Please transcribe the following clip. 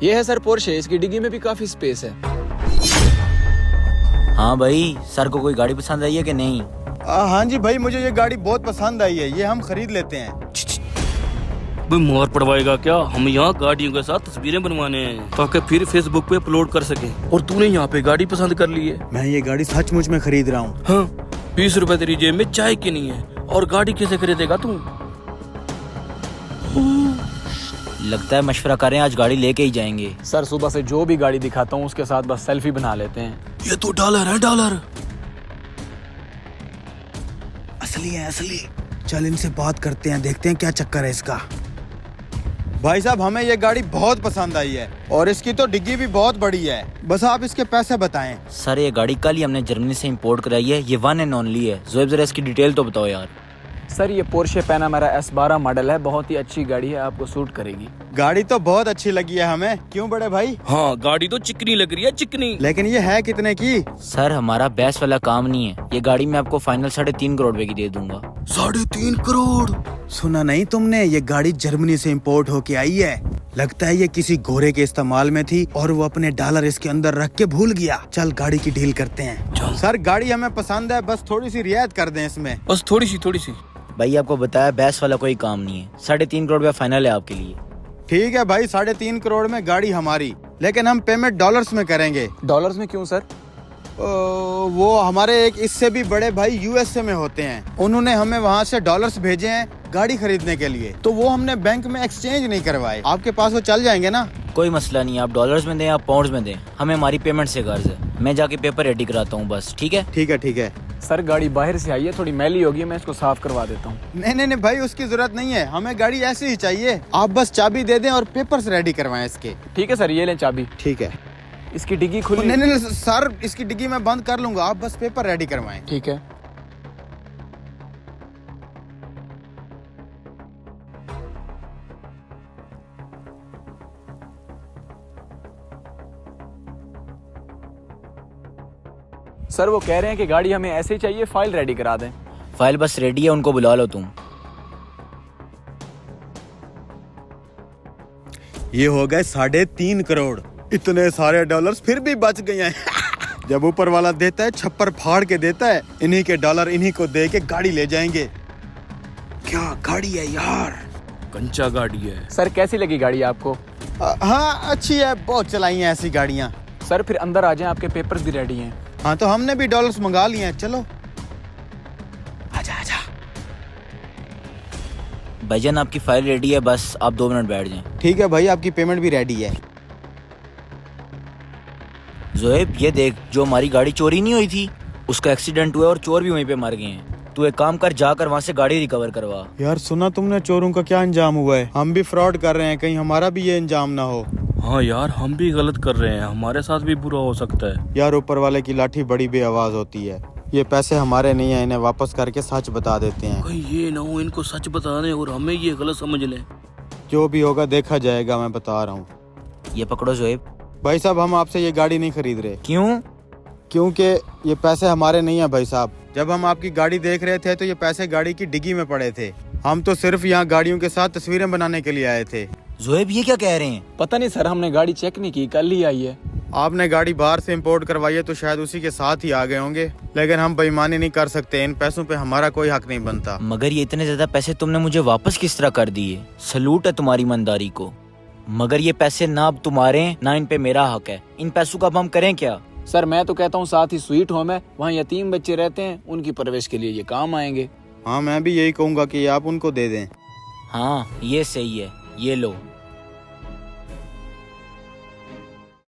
ये है sir Porsche, इसकी डिग्गी में भी काफी स्पेस है। हाँ भाई, सर को कोई गाड़ी पसंद आई है कि नहीं? हाँ जी भाई, मुझे ये गाड़ी बहुत पसंद आई है, ये हम खरीद लेते हैं। भाई मार पड़वाएगा क्या? हम यहाँ गाड़ियों के साथ तस्वीरें बनवाने हैं ताकि फिर फेसबुक पे अपलोड कर सके। और तूने यहाँ पे गाड़ी पसंद कर ली है? मैं ये गाड़ी सचमुच में खरीद रहा हूँ। हाँ, 20 रुपए तेरी जेब में चाय की नहीं है और गाड़ी कैसे खरीदेगा तू? लगता है मशवरा करें, आज गाड़ी लेके ही जाएंगे। सर सुबह से जो भी गाड़ी दिखाता हूँ उसके साथ बस सेल्फी बना लेते हैं। ये तो डॉलर है, डॉलर। असली है असली। चल इनसे बात करते हैं, देखते हैं क्या चक्कर है इसका। भाई साहब, हमें ये गाड़ी बहुत पसंद आई है और इसकी तो डिग्गी भी बहुत बड़ी है, बस आप इसके पैसे बताएं। सर ये गाड़ी कल ही हमने जर्मनी से इंपोर्ट कराई है, ये 1 एंड ओनली है। जोएब जरा इसकी डिटेल तो बताओ यार। सर ये पोर्शे पैनामेरा S12 मॉडल है, बहुत ही अच्छी गाड़ी है, आपको सूट करेगी। गाड़ी तो बहुत अच्छी लगी है हमें, क्यों बड़े भाई? हाँ, गाड़ी तो चिकनी लग रही है, चिकनी। लेकिन ये है कितने की? सर हमारा बहस वाला काम नहीं है, ये गाड़ी मैं आपको फाइनल 3.5 करोड़ रुपए की दे दूंगा। 3.5 करोड़? सुना नहीं तुमने, ये गाड़ी जर्मनी से इंपोर्ट होके आई है। लगता है ये किसी घोड़े के इस्तेमाल में थी और वो अपने डॉलर इसके अंदर रख के भूल गया। चल गाड़ी की डील करते हैं। सर गाड़ी हमें पसंद है, बस थोड़ी सी रियायत कर दें इसमें। बस थोड़ी सी। भाई आपको बताया बहस वाला कोई काम नहीं है, 3.5 करोड़ रुपया फाइनल है आपके लिए। ठीक है भाई, 3.5 करोड़ में गाड़ी हमारी, लेकिन हम पेमेंट डॉलर्स में करेंगे। डॉलर्स में क्यों सर? वो हमारे एक इससे भी बड़े भाई USA में होते हैं, उन्होंने हमें वहाँ से डॉलर्स भेजे हैं गाड़ी खरीदने के लिए, तो वो हमने बैंक में एक्सचेंज नहीं करवाए। आपके पास वो चल जाएंगे ना? कोई मसला नहीं, आप डॉलर्स में दें या पाउंड्स में दें, हमें हमारी पेमेंट से गर्ज है। मैं जाके पेपर रेडी कराता हूँ बस, ठीक है? ठीक है। सर गाड़ी बाहर से आई है, थोड़ी मैली होगी, मैं इसको साफ करवा देता हूँ। नहीं भाई, उसकी जरूरत नहीं है, हमें गाड़ी ऐसी ही चाहिए। आप बस चाबी दे दें और पेपर्स रेडी करवाएं इसके। ठीक है सर, ये लें चाबी। ठीक है। इसकी डिग्गी खुली? नहीं सर, इसकी डिग्गी मैं बंद कर लूंगा, आप बस पेपर रेडी करवाएं। ठीक है। सर वो कह रहे हैं कि गाड़ी हमें ऐसे ही चाहिए, फाइल रेडी करा दें। फाइल बस रेडी है, उनको बुला लो तुम। ये हो गए 3.5 करोड़। इतने सारे डॉलर्स फिर भी बच गए हैं। जब ऊपर वाला देता है, छप्पर फाड़ के देता है। इन्हीं के डॉलर इन्हीं को दे के गाड़ी ले जाएंगे। क्या गाड़ी है यार, कंचा गाड़ी है। सर कैसी लगी गाड़ी आपको? हाँ अच्छी है, बहुत चलाई हैं ऐसी गाड़ियाँ। सर फिर अंदर आ जाएं, आपके पेपर्स भी रेडी हैं। हाँ तो हमने भी डॉलर्स मंगा लिए हैं, चलो आजा। भाईजान आपकी फाइल रेडी है, बस आप 2 मिनट बैठ जाएं। ठीक है भाई, आपकी पेमेंट भी रेडी है। जोएब ये देख, जो हमारी गाड़ी चोरी नहीं हुई थी उसका एक्सीडेंट हुआ और चोर भी वहीं पे मर गए हैं। तू एक काम कर, जाकर वहाँ से गाड़ी रिकवर करवा। यार सुना तुमने चोरों का क्या अंजाम हुआ है? हम भी फ्रॉड कर रहे हैं, कहीं हमारा भी ये अंजाम ना हो। हाँ यार, हम भी गलत कर रहे हैं, हमारे साथ भी बुरा हो सकता है। यार ऊपर वाले की लाठी बड़ी बेआवाज होती है। ये पैसे हमारे नहीं है, इन्हें वापस करके सच बता देते हैं। कहीं ये ना हो इनको सच बता दें और हमें ये गलत समझ लें। जो भी होगा देखा जाएगा, मैं बता रहा हूँ। ये पकड़ो जोएब। भाई साहब, हम आपसे ये गाड़ी नहीं खरीद रहे। क्यों? क्योंकि ये पैसे हमारे नहीं है भाई साहब। जब हम आपकी गाड़ी देख रहे थे तो ये पैसे गाड़ी की डिग्गी में पड़े थे। हम तो सिर्फ यहाँ गाड़ियों के साथ तस्वीरें बनाने के लिए आए थे। जोएब ये क्या कह रहे हैं? पता नहीं सर, हमने गाड़ी चेक नहीं की, कल ही आई है। आपने गाड़ी बाहर से इंपोर्ट करवाई है तो शायद उसी के साथ ही आ गए होंगे, लेकिन हम बेईमानी नहीं कर सकते, इन पैसों पे हमारा कोई हक नहीं बनता। मगर ये इतने ज्यादा पैसे तुमने मुझे वापस किस तरह कर दिए? सलूट है तुम्हारी ईमानदारी को। मगर ये पैसे ना अब तुम्हारे ना इन पे मेरा हक है। इन पैसों का अब हम करें क्या? सर मैं तो कहता हूँ साथ ही स्वीट होम है, वहाँ यतीम बच्चे रहते हैं, उनकी परवरिश के लिए ये काम आएंगे। हाँ मैं भी यही कहूँगा कि आप उनको दे दें। हाँ ये सही है, ये लो।